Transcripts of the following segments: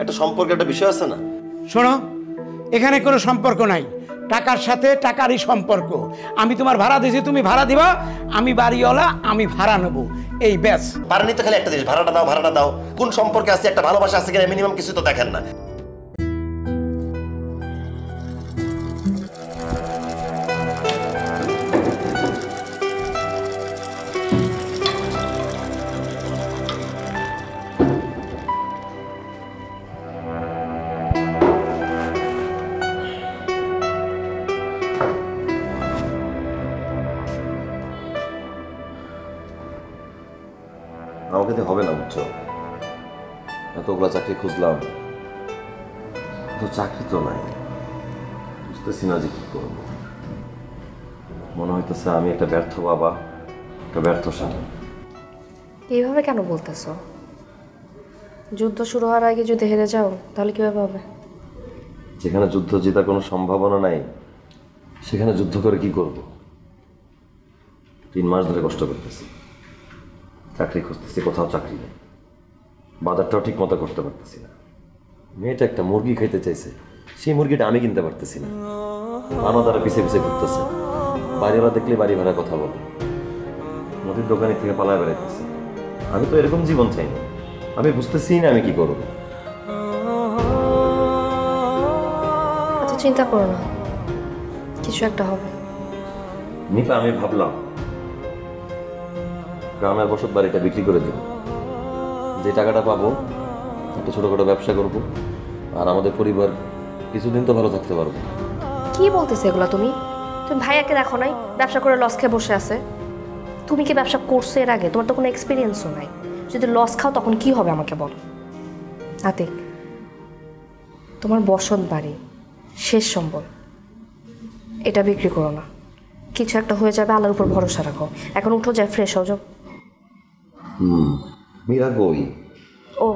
একটা সম্পর্কের একটা বিষয় আছে না? শোনো, এখানে কোনো সম্পর্ক নাই, টাকার সাথে টাকারই সম্পর্ক। আমি তোমার ভাড়া দিয়েছি, তুমি ভাড়া দিবা, আমি বাড়িওয়ালা, আমি ভাড়া নেব, এই ব্যাস। ভাড়া নিতে খালি একটা জিনিস, ভাড়াটা দাও ভাড়াটা দাও। কোন সম্পর্কে আছে, একটা ভালোবাসা আছে কিনা মিনিমাম কিছু তো দেখেন না। আমাকে দিয়ে হবে না, বুঝছো? এতগুলা চাকরি খুঁজলাম, তো চাকরি তো নাই, বুঝতেছি না যে কি করবো। মনে হইতেছে আমি একটা ব্যর্থ বাবা, একটা ব্যর্থ স্বামী। এইভাবে কেন বলতেছো? যুদ্ধ শুরু হওয়ার আগে যদি হেরে যাও তাহলে কিভাবে হবে? যেখানে যুদ্ধ জেতার কোনো সম্ভাবনা নাই সেখানে যুদ্ধ করে কি করব? 3 মাস ধরে কষ্ট করতেছি, চাকরি খুঁজতেছি, কোথাও চাকরি নেই, বাজারটাও ঠিক মতো করতে পারতেছি না। মেয়েটা একটা মুরগি খাইতে চাইছে, সেই মুরগিটা আমি কিনতে পারতেছি না। মামা তারা পিছে পিছে ঘুরতেছে, বাড়িওয়ালা দেখলে বাড়ি ভাড়া কথা বলে, মুদির দোকানের থেকে পালায় বেড়াইতেছে। আমি তো এরকম জীবন চাই না, আমি বুঝতেছি না আমি কি করব। আচ্ছা চিন্তা করো না, কিছু একটা হবে। নিপা, আমি ভাবলাম গ্রামের বসত বাড়িটা বিক্রি করে দিব, যে টাকাটা পাবো একটা ছোটখাটো ব্যবসা করব, আর আমাদের পরিবার কিছুদিন তো ভালো থাকতে পারবো। কি বলতেছে এগুলা তুমি? তুমি ভাইয়াকে দেখো নাই ব্যবসা করে লস খেয়ে বসে আছে? তুমি কি ব্যবসা করছো এর আগে? তোমার তো কোনো এক্সপিরিয়েন্সও নাই। যদি লস খাও তখন কি হবে আমাকে বলো। আতিক, তোমার বসত বাড়ি, শেষ সম্বল, এটা বিক্রি করো না। কিছু একটা হয়ে যাবে, আল্লাহর উপর ভরসা রাখো। এখন উঠো, যায় ফ্রেশ হও যাও। মীরা কই? ও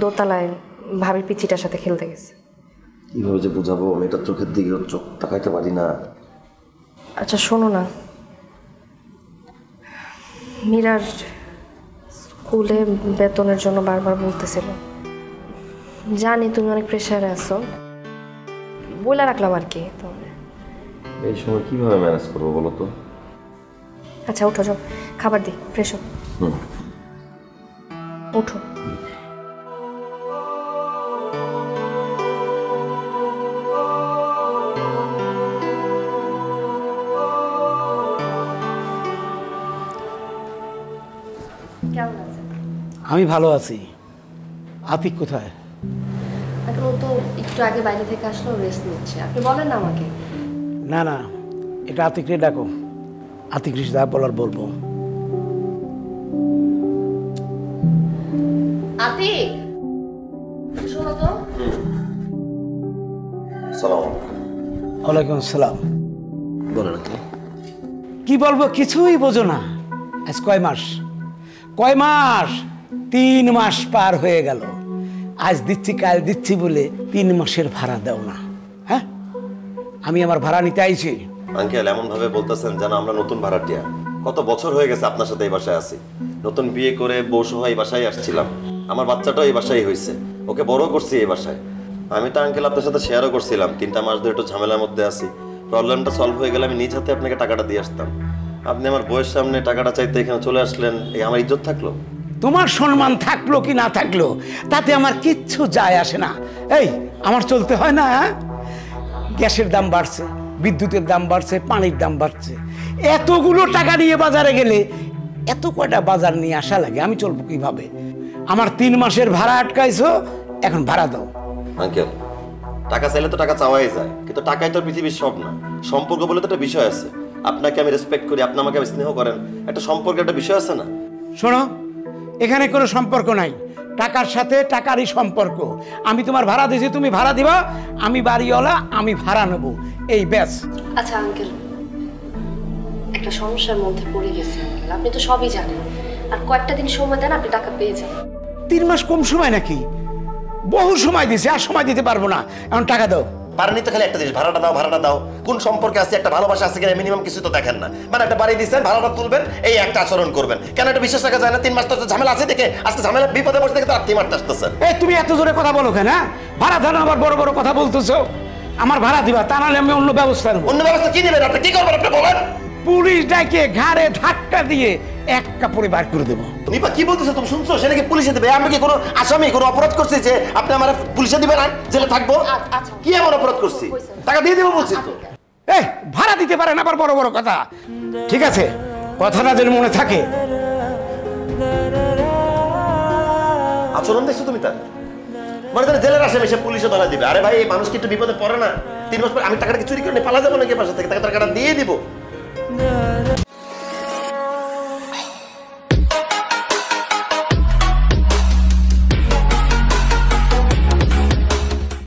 দোতলায় ভাবির পিচিটার সাথে খেলতে গেছে। কিভাবে যে বুঝাবো, মেয়েটার চোখের দিকে চোখ তাকাইতে পারি না। আচ্ছা শোনো না, মীরার স্কুলে বেতনের জন্য বারবার বলতেছিল। জানি তুমি অনেক প্রেশারে আছো, বলে রাখলাম আর কি। এই সময় কিভাবে ম্যানেজ করবো বলো তো? আচ্ছা উঠো, যাও খাবার দিই, ফ্রেশ হও। উঠো। কেমন আছে? আমি ভালো আছি। আতিক কোথায়? এখন ও তো একটু আগে বাইরে থেকে আসলো, রেস্ট নিচ্ছে। আপনি বলেন না আমাকে। না না, এটা আতিকরে ডাকো, আতিক যা বলার বলবো। আতিক, শোনো তো। ওয়ালাইকুম আসসালাম। বলো না কি বলবো, কিছুই বোঝো না। আজ কয় মাস? 3 মাস পার হয়ে গেল। আজ দিচ্ছি কাল দিচ্ছি বলে 3 মাসের ভাড়া দাও না। হ্যাঁ, আমি আমার ভাড়া নিতে আইছি। আঙ্কেল, এমন ভাবে বলতেছেন যেন আমরা নতুন ভাড়াটিয়া। কত বছর হয়ে গেছে আপনার সাথে এই বাসায় আছি। নতুন বিয়ে করে বউ সহ এই বাসায় আসছিলাম, আমার বাচ্চাটাও এই বাসায় হয়েছে, ওকে বড় করছি এই বাসায়। আমি তো আঙ্কেল আপনার সাথে শেয়ারও করছিলাম 3টা মাস ধরে একটু ঝামেলার মধ্যে আছি। প্রবলেমটা সলভ হয়ে গেলে আমি নিজ হাতে আপনাকে টাকাটা দিয়ে আসতাম। আপনি আমার বউয়ের সামনে টাকাটা চাইতে এখানে চলে আসলেন, এই আমার ইজ্জত থাকলো? তোমার সম্মান থাকলো কি না থাকলো তাতে আমার কিচ্ছু যায় আসে না। এই আমার চলতে হয় না? গ্যাসের দাম বাড়ছে, বিদ্যুতের দাম বাড়ছে, পানির দাম বাড়ছে। এতগুলো টাকা নিয়ে বাজারে গেলে এত কয়টা বাজার নিয়ে আসা লাগে, আমি চলবো কিভাবে? আমার 3 মাসের ভাড়া আটকাইছো, এখন ভাড়া দাও। আঙ্কেল, টাকা চাইলে তো টাকা চাওয়াই যায়, কিন্তু টাকাই তো পৃথিবীর সব না। সম্পর্ক বলে তো একটা বিষয় আছে। আপনাকে আমি রেসপেক্ট করি, আপনি আমাকে স্নেহ করেন, একটা সম্পর্কের একটা বিষয় আছে না? শোনো, এখানে কোনো সম্পর্ক নাই, টাকার সাথে টাকারই সম্পর্ক। আমি তোমার ভাড়া দিয়েছি, তুমি ভাড়া দিবা, আমি বাড়িওয়ালা, আমি ভাড়া নেব, এই ব্যাস। আচ্ছা আঙ্কেল, একটা সমস্যার মধ্যে পড়ে গেছি আঙ্কেল, আপনি তো সবই জানেন। আর কয়েকটা দিন সময় দেন, আপনি টাকা পেয়ে যাবেন। 3 মাস কম সময় নাকি? বহু সময় দিছে, আর সময় দিতে পারবো না। এখন টাকা দাও। পারেনি তো খালি একটা জিনিস, ভাড়াটা দাও। কোন সম্পর্কে আছে, একটা ভালোবাসা আছে কিনা মিনিমাম কিছু তো দেখেন না। মানে একটা বাড়ি দিচ্ছেন, ভাড়াটা তুলবেন, এই একটা আচরণ করবেন। কেন এটা বিশ্বাস রাখা যায় না? 3 মাস তো ঝামেলা আছে দেখে আজকে ঝামেলা বিপদে বসে দেখে তো আত্মীয় মারতে আসতেছেন। এই তুমি এত জোরে কথা বলো কেন? ভাড়া ধারণ আবার বড় বড় কথা বলতেছো। আমার ভাড়া দিবা, তা নাহলে আমি অন্য ব্যবস্থা নেবো। অন্য ব্যবস্থা কি নেবেন আপনি? কি করবেন আপনি বলেন? পুলিশ ডাকে ঘাড়ে ধাক্কা দিয়ে এক কাপড়ে বার করে দেবো। তুমি কি বলতেছো? তুমি শুনছো? সেটা কি পুলিশে দেবে? আমি কি কোনো আসামি, কোনো অপরাধ করছি যে আপনি আমার পুলিশে দিবেন আর জেলে থাকবো? কি এমন অপরাধ করছি? টাকা দিয়ে দেবো বলছি তো। এই ভাড়া দিতে পারেন আবার বড় বড় কথা। ঠিক আছে, কথাটা যেন মনে থাকে। আচরণ দেখছো তুমি তার? মানে তাহলে জেলের আসামি সে পুলিশে ধরা দিবে। আরে ভাই, এই মানুষ কি একটু বিপদে পড়ে না? 3 মাস পর আমি টাকাটা চুরি করে পালা যাবো নাকি বাসা থেকে? টাকাটা দিয়ে দিব।